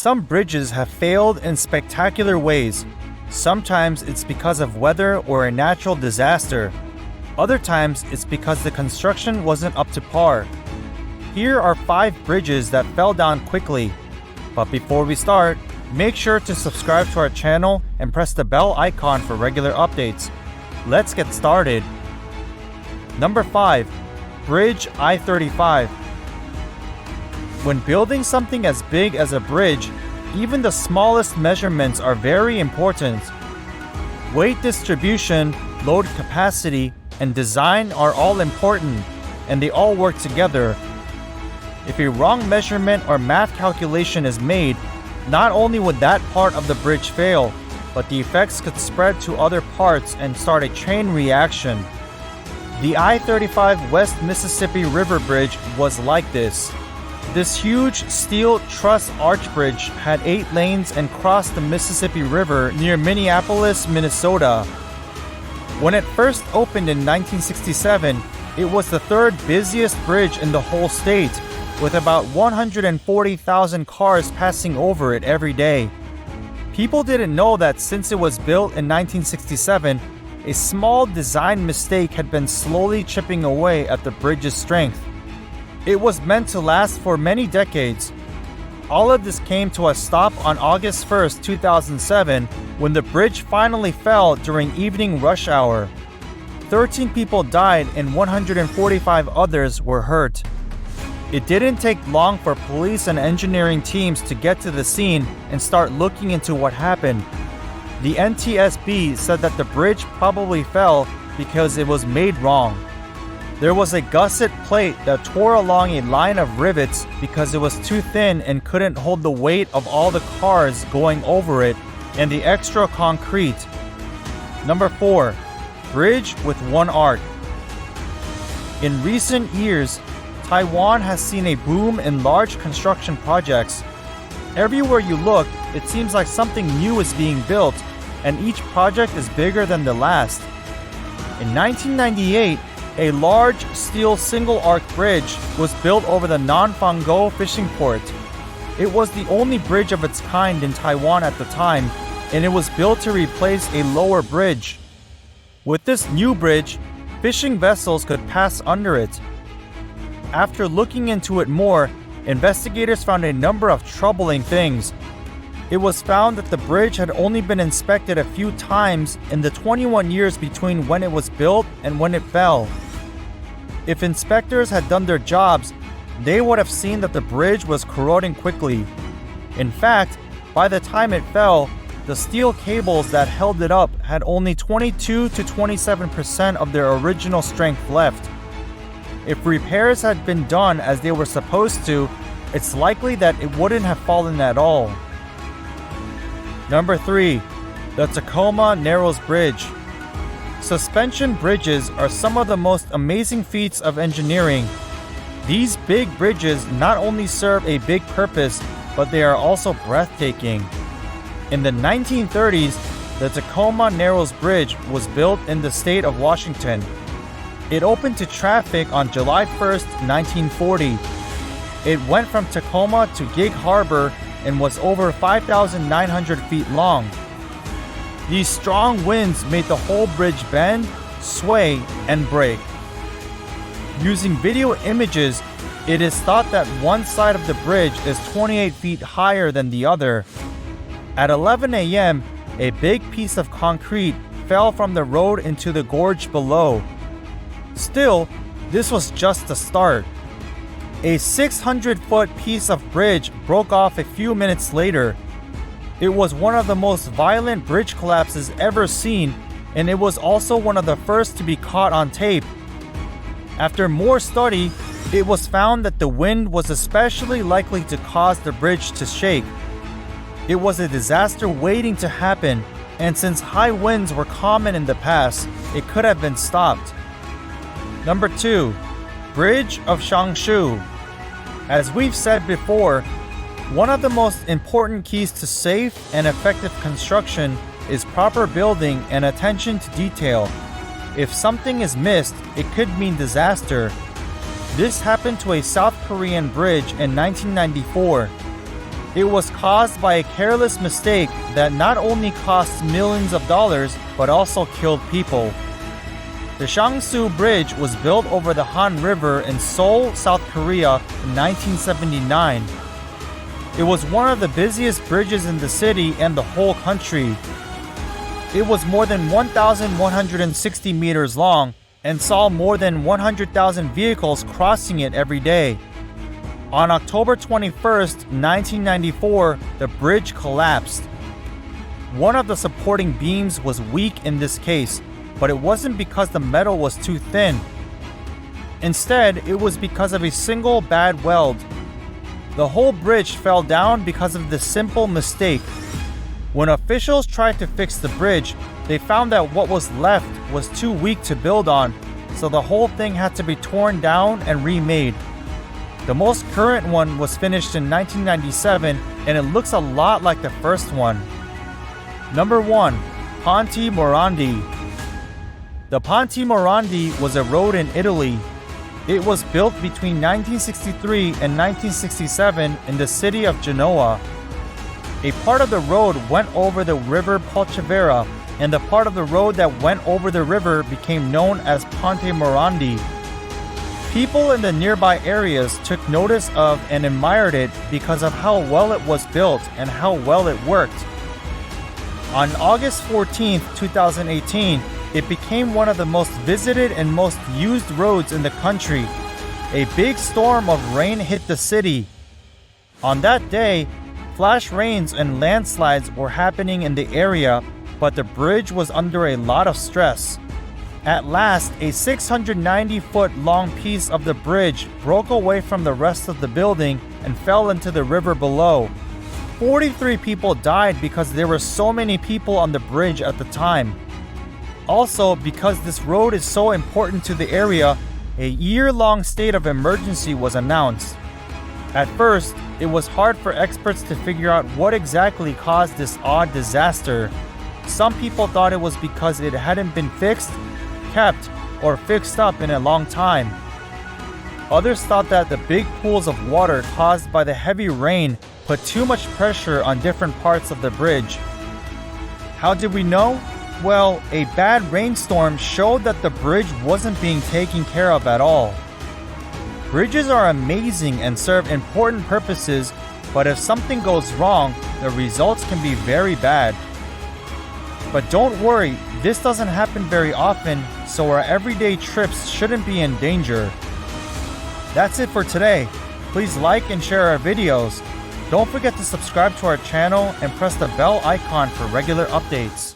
Some bridges have failed in spectacular ways. Sometimes it's because of weather or a natural disaster. Other times it's because the construction wasn't up to par. Here are 5 bridges that fell down quickly. But before we start, make sure to subscribe to our channel and press the bell icon for regular updates. Let's get started. Number 5. Bridge I-35. When building something as big as a bridge, even the smallest measurements are very important. Weight distribution, load capacity, and design are all important, and they all work together. If a wrong measurement or math calculation is made, not only would that part of the bridge fail, but the effects could spread to other parts and start a chain reaction. The I-35 West Mississippi River Bridge was like this. This huge steel truss arch bridge had 8 lanes and crossed the Mississippi River near Minneapolis, Minnesota. When it first opened in 1967, it was the 3rd busiest bridge in the whole state, with about 140,000 cars passing over it every day. People didn't know that since it was built in 1967, a small design mistake had been slowly chipping away at the bridge's strength. It was meant to last for many decades. All of this came to a stop on August 1st, 2007, when the bridge finally fell during evening rush hour. 13 people died and 145 others were hurt. It didn't take long for police and engineering teams to get to the scene and start looking into what happened. The NTSB said that the bridge probably fell because it was made wrong. There was a gusset plate that tore along a line of rivets because it was too thin and couldn't hold the weight of all the cars going over it and the extra concrete. Number 4. Bridge with one arc. In recent years, Taiwan has seen a boom in large construction projects. Everywhere you look, it seems like something new is being built, and each project is bigger than the last. In 1998, a large steel single-arc bridge was built over the Nanfangou fishing port. It was the only bridge of its kind in Taiwan at the time, and it was built to replace a lower bridge. With this new bridge, fishing vessels could pass under it. After looking into it more, investigators found a number of troubling things. It was found that the bridge had only been inspected a few times in the 21 years between when it was built and when it fell. If inspectors had done their jobs, they would have seen that the bridge was corroding quickly. In fact, by the time it fell, the steel cables that held it up had only 22 to 27% of their original strength left. If repairs had been done as they were supposed to, it's likely that it wouldn't have fallen at all. Number 3. The Tacoma Narrows Bridge. Suspension bridges are some of the most amazing feats of engineering. These big bridges not only serve a big purpose, but they are also breathtaking. In the 1930s, the Tacoma Narrows Bridge was built in the state of Washington. It opened to traffic on July 1st, 1940. It went from Tacoma to Gig Harbor and was over 5,900 feet long. These strong winds made the whole bridge bend, sway, and break. Using video images, it is thought that one side of the bridge is 28 feet higher than the other. At 11 a.m., a big piece of concrete fell from the road into the gorge below. Still, this was just the start. A 600-foot piece of bridge broke off a few minutes later. It was one of the most violent bridge collapses ever seen, and it was also one of the first to be caught on tape. After more study, it was found that the wind was especially likely to cause the bridge to shake. It was a disaster waiting to happen, and since high winds were common in the past, it could have been stopped. Number 2. Bridge of Changshu. As we've said before, one of the most important keys to safe and effective construction is proper building and attention to detail. If something is missed, it could mean disaster. This happened to a South Korean bridge in 1994. It was caused by a careless mistake that not only cost millions of dollars, but also killed people. The Shangsu Bridge was built over the Han River in Seoul, South Korea in 1979. It was one of the busiest bridges in the city and the whole country. It was more than 1,160 meters long and saw more than 100,000 vehicles crossing it every day. On October 21, 1994, the bridge collapsed. One of the supporting beams was weak in this case, but it wasn't because the metal was too thin. Instead, it was because of a single bad weld. The whole bridge fell down because of this simple mistake. When officials tried to fix the bridge, they found that what was left was too weak to build on, so the whole thing had to be torn down and remade. The most current one was finished in 1997, and it looks a lot like the first one. Number 1. Ponte Morandi. The Ponte Morandi was a road in Italy. It was built between 1963 and 1967 in the city of Genoa. A part of the road went over the river Polcevera, and the part of the road that went over the river became known as Ponte Morandi. People in the nearby areas took notice of and admired it because of how well it was built and how well it worked. On August 14, 2018, it became one of the most visited and most used roads in the country. A big storm of rain hit the city. On that day, flash rains and landslides were happening in the area, but the bridge was under a lot of stress. At last, a 690-foot-long piece of the bridge broke away from the rest of the building and fell into the river below. 43 people died because there were so many people on the bridge at the time. Also, because this road is so important to the area, a year-long state of emergency was announced. At first, it was hard for experts to figure out what exactly caused this odd disaster. Some people thought it was because it hadn't been fixed, kept, or fixed up in a long time. Others thought that the big pools of water caused by the heavy rain put too much pressure on different parts of the bridge. How did we know? Well, a bad rainstorm showed that the bridge wasn't being taken care of at all. Bridges are amazing and serve important purposes, but if something goes wrong, the results can be very bad. But don't worry, this doesn't happen very often, so our everyday trips shouldn't be in danger. That's it for today. Please like and share our videos. Don't forget to subscribe to our channel and press the bell icon for regular updates.